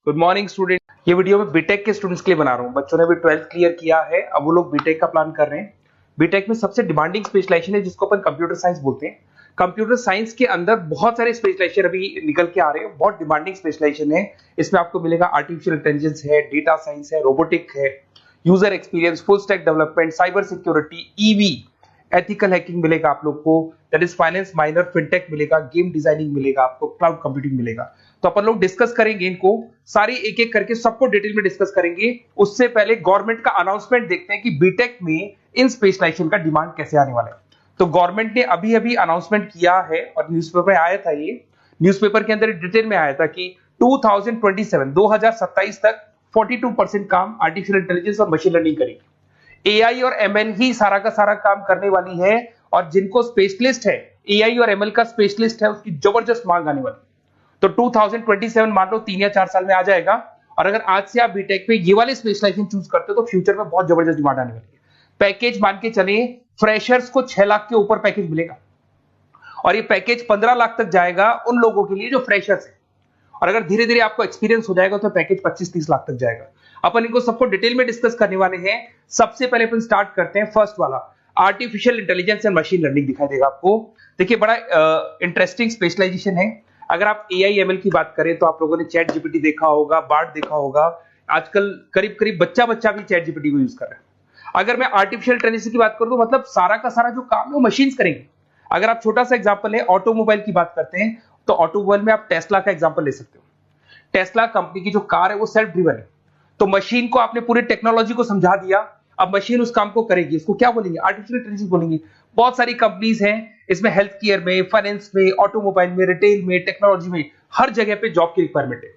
Good morning student. ये video मैं BTech के स्टूडेंट्स के लिए बना रहा हूँ। बच्चों ने भी 12th क्लियर किया है, अब वो लोग बीटेक का प्लान कर रहे हैं। बीटेक में सबसे डिमांडिंग स्पेशलाइजेशन है जिसको अपन कंप्यूटर साइंस बोलते हैं। कंप्यूटर साइंस के अंदर बहुत सारे स्पेशलाइजेशन अभी निकल के आ रहे हैं, बहुत डिमांडिंग स्पेशलाइजेशन है। इसमें आपको मिलेगा आर्टिफिशियल इंटेलिजेंस है, डेटा साइंस है, रोबोटिक है, user experience, full stack development, cyber security, EV, ethical hacking मिलेगा आप लोग को, that is finance minor, fintech मिलेगा, गेम डिजाइनिंग मिलेगा आपको, क्लाउड कंप्यूटिंग मिलेगा। तो अपन लोग डिस्कस करेंगे इनको सारी एक एक करके, सबको डिटेल में डिस्कस करेंगे। उससे पहले गवर्नमेंट का अनाउंसमेंट देखते हैं कि बीटेक में इन स्पेशलाइजेशन का डिमांड कैसे आने वाला है। तो गवर्नमेंट ने अभी अभी अनाउंसमेंट किया है और न्यूज़पेपर में आया था, ये न्यूज़पेपर के अंदर डिटेल में आया था कि 2027 तक 42% काम आर्टिफिशियल इंटेलिजेंस और मशीन लर्निंग करेगी। एआई और एमएल ही सारा का सारा काम करने वाली है, और जिनको स्पेशलिस्ट है, एआई और एमएल का स्पेशलिस्ट है, उसकी जबरदस्त मांग आने वाली है। तो 2027 मान लो 3 या 4 साल में आ जाएगा। और अगर आज से आप बीटेक पे ये वाले स्पेशलाइजेशन चूज करते हो तो फ्यूचर में बहुत जबरदस्त डिमांड आने वाली है। पैकेज मान के चले, फ्रेशर्स को 6 लाख के ऊपर पैकेज मिलेगा, और ये पैकेज 15 लाख तक जाएगा उन लोगों के लिए जो फ्रेशर्स है। और अगर धीरे धीरे आपको एक्सपीरियंस हो जाएगा तो पैकेज 25-30 लाख तक जाएगा। अपन इनको सबको डिटेल में डिस्कस करने वाले हैं। सबसे पहले अपन स्टार्ट करते हैं फर्स्ट वाला, artificial intelligence and machine learning दिखाई देगा आपको। देखिए बड़ा इंटरेस्टिंग स्पेशलाइजेशन है। अगर आप एआई एमएल की बात करें तो आप लोगों ने चैट जीपीटी देखा होगा, बार्ड देखा होगा। आजकल करीब करीब बच्चा भी चैट जीपीटी को यूज कर रहा है। अगर मैं आर्टिफिशियल इंटेलिजेंस की बात करूं तो मतलब सारा का सारा जो काम है वो मशीन्स करेंगे। अगर आप छोटा सा एग्जांपल है, ऑटोमोबाइल की बात करते हैं तो ऑटोमोबाइल में आप टेस्ला का एग्जांपल ले सकते हो। टेस्ला कंपनी की जो कार है वो सेल्फ ड्रिवन है। तो मशीन को आपने पूरी टेक्नोलॉजी को समझा दिया, अब मशीन उस काम को करेगी। इसको क्या बोलेंगे? आर्टिफिशियल इंटेलिजेंस बोलेंगे। बहुत सारी कंपनीज हैं इसमें, हेल्थ केयर में, फाइनेंस में, ऑटोमोबाइल में, रिटेल में, टेक्नोलॉजी में, हर जगह पे जॉब की रिक्वायरमेंट है।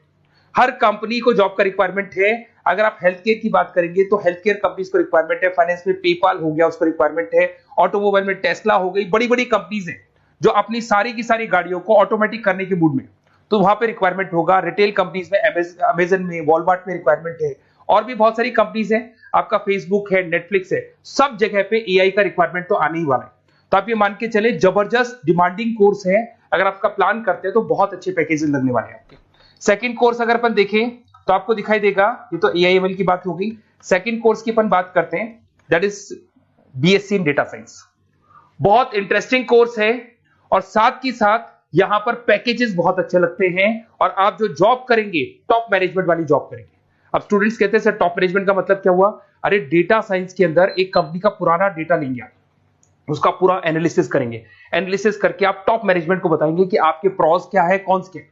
हर कंपनी को जॉब का रिक्वायरमेंट है। अगर आप हेल्थ केयर की बात करेंगे तो हेल्थ केयर कंपनीज को रिक्वायरमेंट है, फाइनेंस में पेपाल हो गया उसको रिक्वायरमेंट है, ऑटोमोबाइल में टेस्ला हो गई, बड़ी बड़ी कंपनीज हैं जो अपनी सारी की सारी गाड़ियों को ऑटोमेटिक करने के मूड में, तो वहां पे रिक्वायरमेंट होगा। रिटेल कंपनीज में, अमेजन में, वॉलमार्ट में रिक्वायरमेंट है, और भी बहुत सारी कंपनीज हैं, आपका फेसबुक है, नेटफ्लिक्स है, सब जगह पे एआई का रिक्वायरमेंट तो आने ही वाला है। तो आप ये मान के चले जबरदस्त डिमांडिंग कोर्स है। अगर आपका प्लान करते हैं तो बहुत अच्छे पैकेजेस लगने वाले हैं आपके। सेकंड कोर्स अगर अपन देखें तो आपको दिखाई देगा, ये तो एआई एमएल की बात हो गई। सेकंड कोर्स की अपन बात करते हैं, that is BSc in data science. बहुत इंटरेस्टिंग कोर्स है, और साथ की साथ यहां पर पैकेजेस बहुत अच्छे लगते हैं, और आप जो जॉब करेंगे टॉप मैनेजमेंट वाली जॉब करेंगे। अब स्टूडेंट्स कहते हैं सर टॉप मैनेजमेंट का मतलब क्या हुआ? अरे डेटा साइंस के अंदर एक कंपनी का पुराना डेटा लेंगे आप, उसका पूरा एनालिसिस करेंगे, एनालिसिस करके आप टॉप मैनेजमेंट को बताएंगे कि आपके प्रॉस क्या है, कॉन्स क्या है,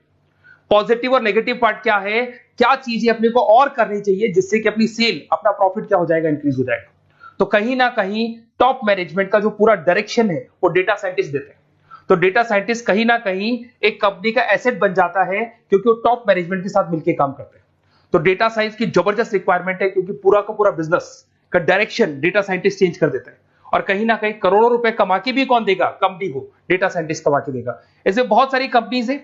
पॉजिटिव और नेगेटिव पार्ट क्या है, क्या चीजें अपने को और करनी चाहिए जिससे कि अपनी सेल, अपना प्रॉफिट क्या हो जाएगा, इंक्रीज हो जाएगा। तो कहीं ना कहीं टॉप मैनेजमेंट का जो पूरा डायरेक्शन है वो डेटा साइंटिस्ट देते हैं। तो डेटा साइंटिस्ट कहीं ना कहीं एक कंपनी का एसेट बन जाता है, क्योंकि वो टॉप मैनेजमेंट के साथ मिलकर काम करते हैं। तो डेटा साइंस की जबरदस्त रिक्वायरमेंट है, क्योंकि पूरा का पूरा बिजनेस का डायरेक्शन डेटा साइंटिस्ट चेंज कर देता है। और कहीं ना कहीं करोड़ों रुपए कमा के भी कौन देगा? कंपनी को डेटा साइंटिस्ट कमा के देगा। ऐसे बहुत सारी कंपनीज है,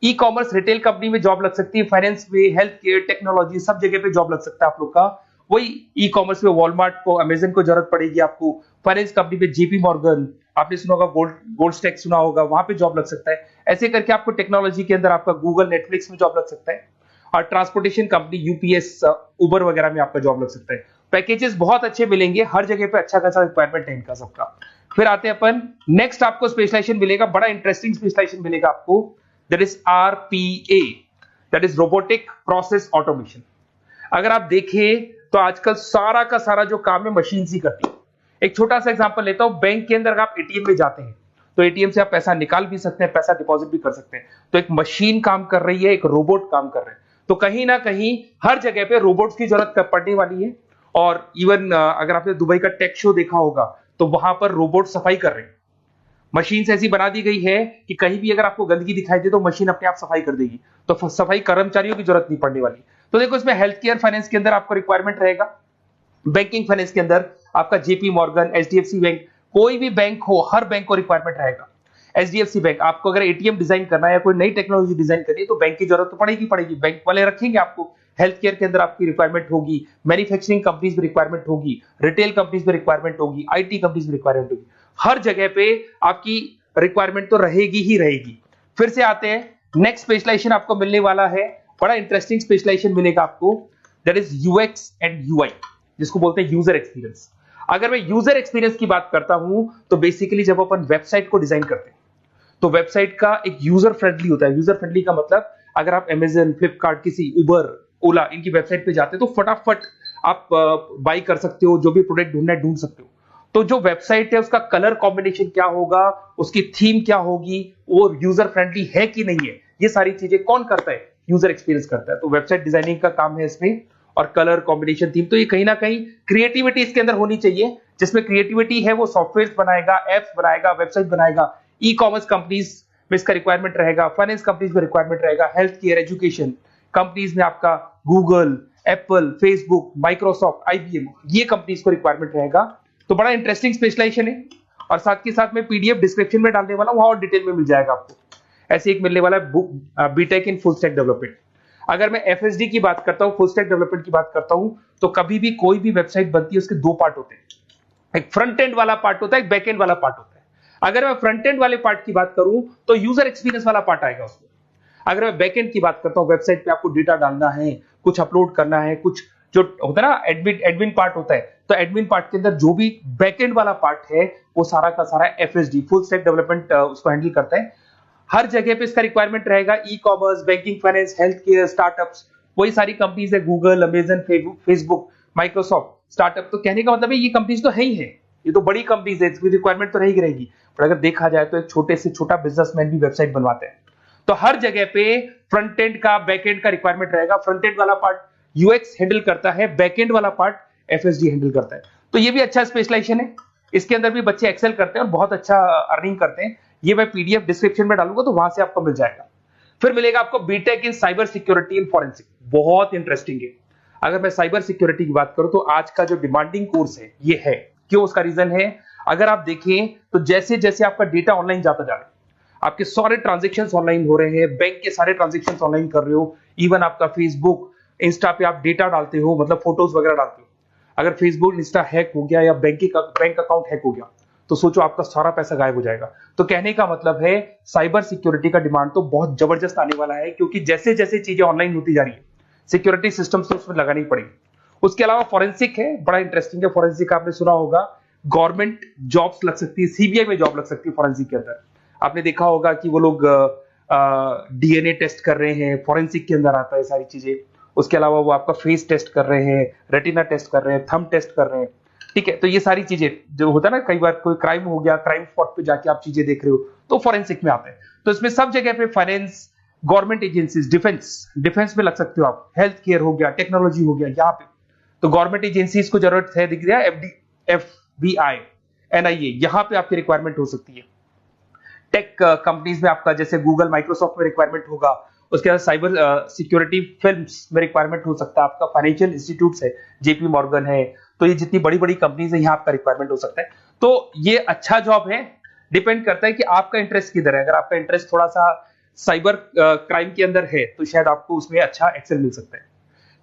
ई कॉमर्स, रिटेल कंपनी में जॉब लग सकती है, फाइनेंस में, हेल्थ केयर, टेक्नोलॉजी, सब जगह पे जॉब लग सकता है आप लोग का। वही ई कॉमर्स में वॉलमार्ट को, अमेजन को जरूरत पड़ेगी आपको। फाइनेंस कंपनी में जेपी मॉर्गन, आपने सुना होगा, गोल्ड स्टैक सुना होगा, वहां पे जॉब लग सकता है। ऐसे करके आपको टेक्नोलॉजी के अंदर आपका गूगल, नेटफ्लिक्स में जॉब लग सकता है। और ट्रांसपोर्टेशन कंपनी, यूपीएस, उबर वगैरह में आपका जॉब लग सकता है। पैकेजेस बहुत अच्छे मिलेंगे, हर जगह पे अच्छा खासा रिक्वायरमेंट है इनका सबका। फिर आते हैं अपन नेक्स्ट, आपको स्पेशलाइजेशन मिलेगा, बड़ा इंटरेस्टिंग स्पेशलाइजेशन मिलेगा आपको, that is RPA, that is robotic process automation. अगर आप देखें तो आजकल सारा का सारा जो काम है मशीन ही करती है। एक छोटा सा एग्जांपल लेता हूं, बैंक के अंदर अगर आप एटीएम में जाते हैं तो एटीएम से आप पैसा निकाल भी सकते हैं, पैसा डिपॉजिट भी कर सकते हैं। तो एक मशीन काम कर रही है, एक रोबोट काम कर रहे हैं। तो कहीं ना कहीं हर जगह पे रोबोट्स की जरूरत पड़ने वाली है। और इवन अगर आपने दुबई का टेक शो देखा होगा तो वहां पर रोबोट सफाई कर रहे हैं। मशीन ऐसी बना दी गई है कि कहीं भी अगर आपको गंदगी दिखाई दे तो मशीन अपने आप सफाई कर देगी, तो सफाई कर्मचारियों की जरूरत नहीं पड़ने वाली। तो देखो इसमें हेल्थ केयर, फाइनेंस के अंदर आपको रिक्वायरमेंट रहेगा, बैंकिंग फाइनेंस के अंदर आपका जेपी मॉर्गन, एचडीएफसी बैंक, कोई भी बैंक हो, हर बैंक को रिक्वायरमेंट रहेगा। एचडीएफसी बैंक, आपको अगर एटीएम डिजाइन करना है या कोई नई टेक्नोलॉजी डिजाइन करनी है तो बैंक की जरूरत तो पड़ेगी, बैंक वाले रखेंगे आपको। हेल्थ केयर के अंदर आपकी रिक्वायरमेंट होगी, मैन्युफैक्चरिंग कंपनीज में रिक्वायरमेंट होगी, रिटेल कंपनीज में रिक्वायरमेंट होगी, आईटी कंपनीज में रिक्वायरमेंट होगी। हर जगह पे आपकी रिक्वायरमेंट तो रहेगी ही रहेगी। फिर से आते हैं, नेक्स्ट स्पेशलाइजेशन आपको मिलने वाला है बड़ा इंटरेस्टिंग स्पेशलाइजेशन मिलेगा आपको, that is UX and UI, जिसको बोलते हैं यूजर एक्सपीरियंस। अगर मैं यूजर एक्सपीरियंस की बात करता हूं तो बेसिकली जब अपन वेबसाइट को डिजाइन करते हैं तो वेबसाइट का एक यूजर फ्रेंडली होता है। यूजर फ्रेंडली का मतलब अगर आप अमेजन, फ्लिपकार्ट, किसी उबर, ओला इनकी वेबसाइट पे जाते हो तो फटाफट आप बाई कर सकते हो, जो भी प्रोडक्ट ढूंढना है ढूंढ सकते हो। तो जो वेबसाइट है उसका कलर कॉम्बिनेशन क्या होगा, उसकी थीम क्या होगी, वो यूजर फ्रेंडली है कि नहीं है, ये सारी चीजें कौन करता है, यूजर एक्सपीरियंस करता है। तो वेबसाइट डिजाइनिंग का काम है इसमें, और कलर कॉम्बिनेशन, थीम, तो ये कहीं ना कहीं क्रिएटिविटी इसके अंदर होनी चाहिए। जिसमें क्रिएटिविटी है वो सॉफ्टवेयर बनाएगा, एप्स बनाएगा, वेबसाइट बनाएगा। ई कॉमर्स कंपनीज में इसका रिक्वायरमेंट रहेगा, फाइनेंस कंपनीज में रिक्वायरमेंट रहेगा, हेल्थ केयर, एजुकेशन कंपनीज में आपका Google, Apple, Facebook, Microsoft, IBM, ये कंपनीज को रिक्वायरमेंट रहेगा। तो बड़ा इंटरेस्टिंग स्पेशलाइजेशन है, और साथ के साथ में पीडीएफ डिस्क्रिप्शन में डालने वाला हूं, वहां और डिटेल में मिल जाएगा आपको। ऐसे एक मिलने वाला है book, B Tech in full stack development. अगर मैं एफएसडी की बात करता हूं, फुल स्टैक डेवलपमेंट की बात करता हूं, तो कभी भी कोई भी वेबसाइट बनती है उसके दो पार्ट होते हैं, एक फ्रंट एंड वाला पार्ट होता है, एक बैक एंड वाला पार्ट होता है। अगर मैं फ्रंट एंड वाले पार्ट की बात करूं तो यूजर एक्सपीरियंस वाला पार्ट आएगा उसमें। अगर मैं बैक एंड की बात करता हूं, वेबसाइट पे आपको डेटा डालना है, कुछ अपलोड करना है, कुछ जो होता है ना एडमिन पार्ट होता है, तो एडमिन पार्ट के अंदर जो भी बैक एंड वाला पार्ट है वो सारा का सारा एफएसडी, फुल स्टैक डेवलपमेंट, उसको हैंडल करता है। हर जगह पे इसका रिक्वायरमेंट रहेगा। E commerce, banking, finance, health care, startups, वही सारी कंपनीज है, Google, Amazon, Facebook, Microsoft, startup. तो कहने का मतलब है ये कंपनीज तो है ही है, ये तो बड़ी कंपनीज है, इसकी रिक्वायरमेंट तो रहेगी रहेगी। पर अगर देखा जाए तो एक छोटे से छोटा बिजनेसमैन भी वेबसाइट बनवाते हैं। तो हर जगह पे फ्रंट एंड का, बैक एंड का रिक्वायरमेंट रहेगा। फ्रंट एंड वाला पार्ट यूएक्स हैंडल करता है, बैक एंड वाला पार्ट एफएसडी हैंडल करता है। तो ये भी अच्छा स्पेशलाइजेशन है, इसके अंदर भी बच्चे एक्सेल करते हैं और बहुत अच्छा अर्निंग करते हैं। ये मैं पीडीएफ डिस्क्रिप्शन में डालूंगा तो वहां से आपको मिल जाएगा। फिर मिलेगा आपको B Tech in cyber security and forensic, बहुत इंटरेस्टिंग है। अगर मैं साइबर सिक्योरिटी की बात करूं तो आज का जो डिमांडिंग कोर्स है ये है। क्यों? उसका रीजन है, अगर आप देखें तो जैसे जैसे आपका डेटा ऑनलाइन जाता जा रहा है, आपके सारे ट्रांजेक्शंस ऑनलाइन हो रहे हैं, बैंक के सारे ट्रांजेक्शंस ऑनलाइन कर रहे हो, इवन आपका फेसबुक, इंस्टा पे आप डेटा डालते हो, मतलब फोटोज वगैरह डालते हो। अगर फेसबुक, इंस्टा हैक हो गया या बैंक अकाउंट हैक हो गया तो सोचो आपका सारा पैसा गायब हो जाएगा। तो कहने का मतलब है साइबर सिक्योरिटी का डिमांड तो बहुत जबरदस्त आने वाला है, क्योंकि जैसे जैसे चीजें ऑनलाइन होती जा रही है सिक्योरिटी सिस्टम्स तो उसमें लगानी पड़ेगी। उसके अलावा फॉरेंसिक है, बड़ा इंटरेस्टिंग है। फॉरेंसिक आपने सुना होगा, गवर्नमेंट जॉब्स लग सकती है, सीबीआई में जॉब लग सकती है फॉरेंसिक के अंदर। आपने देखा होगा कि वो लोग डीएनए टेस्ट कर रहे हैं, फॉरेंसिक के अंदर आता है सारी चीजें। उसके अलावा वो आपका फेस टेस्ट कर रहे हैं, रेटिना टेस्ट कर रहे हैं, थंब टेस्ट कर रहे हैं, ठीक है। तो ये सारी चीजें जो होता है ना, कई बार कोई क्राइम हो गया, क्राइम स्पॉट पे जाके आप चीजें देख रहे हो तो फॉरेंसिक में आते हैं। तो इसमें सब जगह पे फाइनेंस, गवर्नमेंट एजेंसीज, डिफेंस में लग सकते हो आप, हेल्थ केयर हो गया, टेक्नोलॉजी हो गया, यहाँ पे तो गवर्नमेंट एजेंसीज को जरूरत है, दिख रहा है, एफबीआई, एनआईए, यहाँ पे आपकी रिक्वायरमेंट हो सकती है। टेक कंपनीज में आपका जैसे गूगल, माइक्रोसॉफ्ट में रिक्वायरमेंट होगा। उसके बाद साइबर सिक्योरिटी फिल्म्स में रिक्वायरमेंट हो सकता है आपका, फाइनेंशियल इंस्टीट्यूट्स है, जेपी मॉर्गन है, तो ये जितनी बड़ी बड़ी कंपनीज है यहाँ आपका रिक्वायरमेंट हो सकता है। तो ये अच्छा जॉब है, डिपेंड करता है कि आपका इंटरेस्ट किधर है। अगर आपका इंटरेस्ट थोड़ा सा साइबर क्राइम के अंदर है तो शायद आपको उसमें अच्छा एक्सेल मिल सकता है।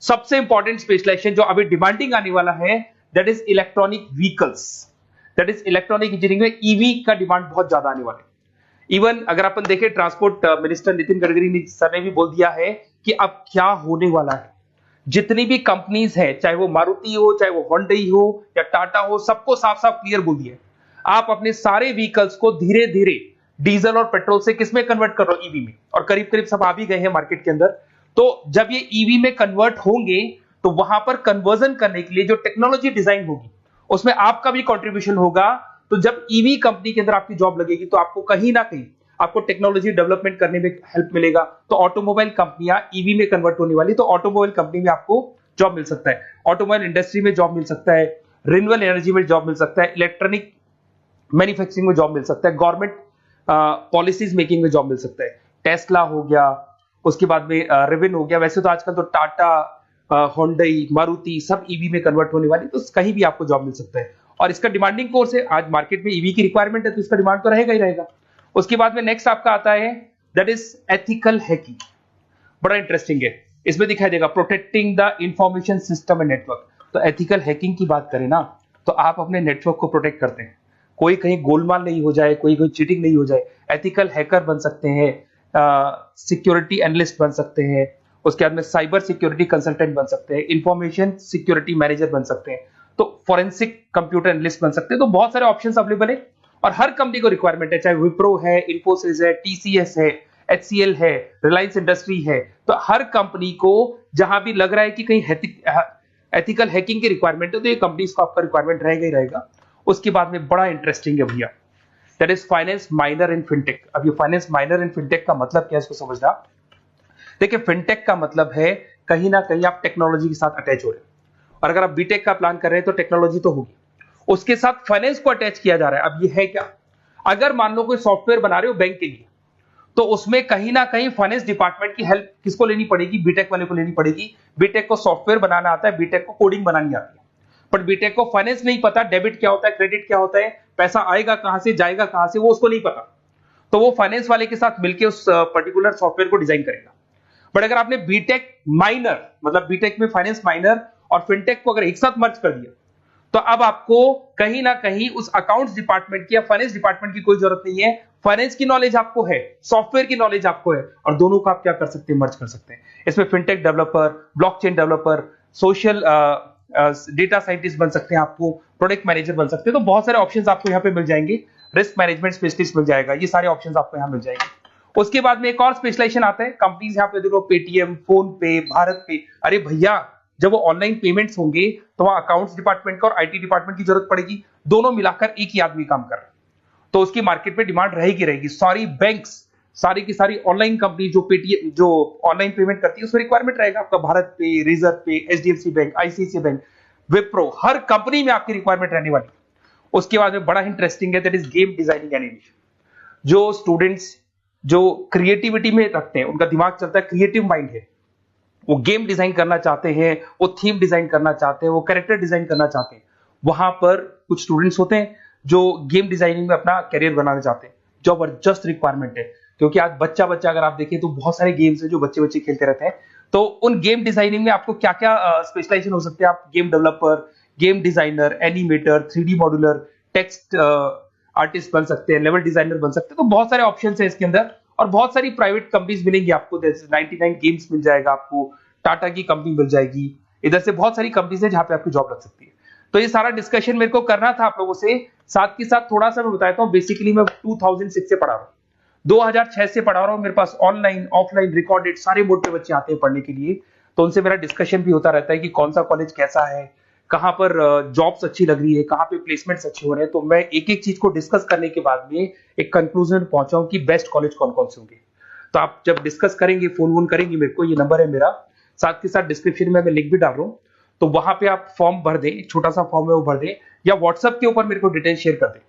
सबसे इंपॉर्टेंट स्पेशलाइजेशन जो अभी डिमांडिंग आने वाला है, that is electronic vehicles, that is electronic engineering में ईवी का डिमांड बहुत ज्यादा आने वाला है। इवन अगर अपन देखें, transport minister Nitin Gadkari sir ने भी बोल दिया है कि अब क्या होने वाला है, जितनी भी कंपनीज है, चाहे वो मारुति हो, चाहे वो होंडई हो या टाटा हो, सबको साफ साफ क्लियर बोल दिया, आप अपने सारे व्हीकल्स को धीरे धीरे डीजल और पेट्रोल से किसमें कन्वर्ट कर रहे हो, ईवी में। और करीब करीब सब आ भी गए हैं मार्केट के अंदर। तो जब ये ईवी में कन्वर्ट होंगे तो वहां पर कन्वर्जन करने के लिए जो टेक्नोलॉजी डिजाइन होगी उसमें आपका भी कंट्रीब्यूशन होगा। तो जब ईवी कंपनी के अंदर आपकी जॉब लगेगी तो आपको कहीं ना कहीं आपको टेक्नोलॉजी डेवलपमेंट करने में हेल्प मिलेगा। तो ऑटोमोबाइल कंपनियां ईवी में कन्वर्ट होने वाली, तो ऑटोमोबाइल कंपनी में आपको जॉब मिल सकता है, ऑटोमोबाइल इंडस्ट्री में जॉब मिल सकता है, रिन्यूएबल एनर्जी में जॉब मिल सकता है, इलेक्ट्रॉनिक मैन्युफैक्चरिंग में जॉब मिल सकता है, गवर्नमेंट पॉलिसीज मेकिंग में जॉब मिल सकता है, टेस्ला हो गया, उसके बाद में रिविन हो गया। वैसे तो आजकल तो टाटा, होंडई, मारुति सब ईवी में कन्वर्ट होने वाली, तो कहीं भी आपको जॉब मिल सकता है। और इसका डिमांडिंग कोर्स है, आज मार्केट में ईवी की रिक्वायरमेंट है तो इसका डिमांड तो रहेगा ही रहेगा। उसके बाद में नेक्स्ट आपका आता है दैट इज एथिकल हैकिंग, बड़ा इंटरेस्टिंग है। इसमें दिखाई देगा protecting the information system and network. तो एथिकल हैकिंग की बात करें ना तो आप अपने नेटवर्क को प्रोटेक्ट करते हैं, कोई कहीं गोलमाल नहीं हो जाए, कोई चीटिंग नहीं हो जाए। एथिकल हैकर बन सकते हैं, सिक्योरिटी एनालिस्ट बन सकते हैं, उसके बाद में साइबर सिक्योरिटी कंसल्टेंट बन सकते हैं, इंफॉर्मेशन सिक्योरिटी मैनेजर बन सकते हैं, तो फॉरेंसिक कंप्यूटर एनालिस्ट बन सकते हैं। तो बहुत सारे ऑप्शंस अवेलेबल है और हर कंपनी को रिक्वायरमेंट है, चाहे विप्रो है, इन्फोसिस है, टीसीएस है, एचसीएल है, रिलायंस इंडस्ट्री है। तो हर कंपनी को जहां भी लग रहा है कि कहीं एथिकल हैकिंग की रिक्वायरमेंट है तो ये कंपनीज को आपका रिक्वायरमेंट रहेगा ही रहेगा। उसके बाद में बड़ा इंटरेस्टिंग है भैया, that is finance minor in fintech. अब ये फाइनेंस माइनर इन फिनटेक का मतलब क्या है इसको समझना। देखिए फिनटेक का मतलब है कहीं ना कहीं आप टेक्नोलॉजी के साथ अटैच हो रहे हैं, और अगर आप बीटेक का प्लान कर रहे हैं तो टेक्नोलॉजी तो होगी, उसके साथ फाइनेंस को अटैच किया जा रहा है। अब ये है क्या, अगर मान लो कोई सॉफ्टवेयर बना रहे हो बैंक के लिए, तो उसमें कहीं ना कहीं फाइनेंस डिपार्टमेंट की हेल्प किसको लेनी पड़ेगी, बीटेक वाले को लेनी पड़ेगी। बीटेक को सॉफ्टवेयर बनाना आता है, बीटेक को कोडिंग बनानी आती है, बट बीटेक को फाइनेंस नहीं पता, डेबिट क्या होता है, क्रेडिट क्या होता है, पैसा आएगा कहां से, जाएगा कहां से, वो उसको नहीं पता। तो वो फाइनेंस वाले के साथ मिलकर उस पर्टिकुलर सॉफ्टवेयर को डिजाइन करेगा। बट अगर आपने बीटेक माइनर, मतलब बीटेक में फाइनेंस माइनर और फिनटेक को अगर एक साथ मर्ज कर दिया, तो अब आपको कहीं ना कहीं उस अकाउंट्स डिपार्टमेंट की या फाइनेंस डिपार्टमेंट की कोई जरूरत नहीं है। फाइनेंस की नॉलेज आपको है, सॉफ्टवेयर की नॉलेज आपको है, और दोनों को आप क्या कर सकते हैं, मर्ज कर सकते हैं। इसमें fintech developer, blockchain developer, social data scientist बन सकते हैं, आपको प्रोडक्ट मैनेजर बन सकते हैं। तो बहुत सारे ऑप्शंस आपको यहाँ पे मिल जाएंगे, रिस्क मैनेजमेंट स्पेशलिस्ट मिल जाएगा, ये सारे ऑप्शंस आपको यहाँ मिल जाएंगे। उसके बाद में एक और स्पेशलाइजेशन आता है, कंपनीज यहाँ पे देखो पेटीएम, फोन पे, भारत पे। अरे भैया जब वो ऑनलाइन पेमेंट्स होंगे तो वहां अकाउंट्स डिपार्टमेंट का और आईटी डिपार्टमेंट की जरूरत पड़ेगी, दोनों मिलाकर एक ही आदमी काम कर रहा है, तो उसकी मार्केट में डिमांड रहेगी रहेगी। सारी बैंक्स, सारी की सारी ऑनलाइन कंपनी जो पेटीएम, जो ऑनलाइन पेमेंट करती है, उसमें रिक्वायरमेंट रहेगा आपका Bharat Pe, Razorpay, HDFC bank, ICICI bank, Wipro, हर कंपनी में आपकी रिक्वायरमेंट रहने वाली। उसके बाद में बड़ा इंटरेस्टिंग है, that is game designing animation. जो स्टूडेंट्स जो क्रिएटिविटी में रखते हैं, उनका दिमाग चलता है, क्रिएटिव माइंड है, वो गेम डिजाइन करना चाहते हैं, वो थीम डिजाइन करना चाहते हैं, वो कैरेक्टर डिजाइन करना चाहते हैं, वहां पर कुछ स्टूडेंट्स होते हैं जो गेम डिजाइनिंग में अपना करियर बनाना चाहते हैं। जबरदस्त रिक्वायरमेंट है, क्योंकि आज बच्चा बच्चा अगर आप देखें तो बहुत सारे गेम्स हैं जो बच्चे बच्चे खेलते रहते हैं। तो उन गेम डिजाइनिंग में आपको क्या क्या स्पेशलाइजेशन हो सकते हैं, आप game developer, game designer, animator, 3D modular, text artist बन सकते हैं, लेवल डिजाइनर बन सकते हैं। तो बहुत सारे ऑप्शंस हैं इसके अंदर, और बहुत सारी प्राइवेट कंपनीज मिलेंगी आपको, जैसे 99 गेम्स मिल जाएगा आपको, टाटा की कंपनी मिल जाएगी, इधर से बहुत सारी कंपनीज है जहां पे आपकी जॉब लग सकती है। तो ये सारा डिस्कशन मेरे को करना था आप लोगों से, साथ के साथ थोड़ा सा मैं बताता हूँ। बेसिकली मैं 2006 से पढ़ा रहा हूँ, 2006 से पढ़ा रहा हूँ। मेरे पास ऑनलाइन ऑफलाइन रिकॉर्डेड सारे मोड पे बच्चे आते हैं पढ़ने के लिए, तो उनसे मेरा डिस्कशन भी होता रहता है कि कौन सा कॉलेज कैसा है, कहां पर जॉब्स अच्छी लग रही है, कहां पे प्लेसमेंट्स अच्छे हो रहे हैं। तो मैं एक एक चीज को डिस्कस करने के बाद में एक कंक्लूजन पहुंचा हूं कि बेस्ट कॉलेज कौन कौन से होंगे। तो आप जब डिस्कस करेंगे, फोन वोन करेंगे मेरे को, ये नंबर है मेरा, साथ के साथ डिस्क्रिप्शन में मैं लिंक भी डाल रहा हूँ, तो वहां पे आप फॉर्म भर दें, एक छोटा सा फॉर्म है वो भर दें, या व्हाट्सएप के ऊपर मेरे को डिटेल शेयर कर दें,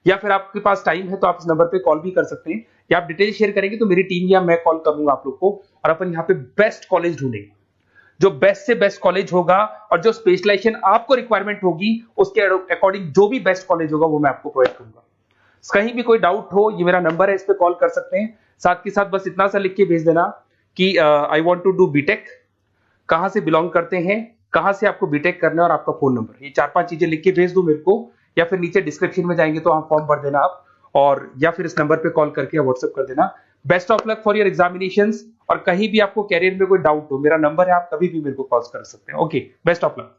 या फिर आपके पास टाइम है तो आप इस नंबर पे कॉल भी कर सकते हैं, या आप डिटेल शेयर करेंगे तो मेरी टीम या मैं कॉल करूंगा आप लोग को, और अपन यहाँ पे बेस्ट कॉलेज ढूंढेंगे। जो बेस्ट से बेस्ट कॉलेज होगा और जो स्पेशलाइजेशन आपको रिक्वायरमेंट होगी उसके अकॉर्डिंग जो भी बेस्ट कॉलेज होगा वो मैं आपको प्रोवाइड करूंगा। कहीं भी कोई डाउट हो, ये मेरा नंबर है, इस पे कॉल कर सकते हैं। साथ के साथ बस इतना सा लिख के भेज देना कि I want to do B Tech, कहां से बिलोंग करते हैं, कहां से आपको बीटेक करना है, और आपका फोन नंबर, ये 4-5 चीजें लिख के भेज दो मेरे को, या फिर नीचे डिस्क्रिप्शन में जाएंगे तो आप फॉर्म भर देना आप, और या फिर इस नंबर पे कॉल करके व्हाट्सएप कर देना। Best of luck for your examinations, और कहीं भी आपको कैरियर में कोई डाउट हो, मेरा नंबर है, आप कभी भी मेरे को कॉल कर सकते हैं। Okay, best of luck.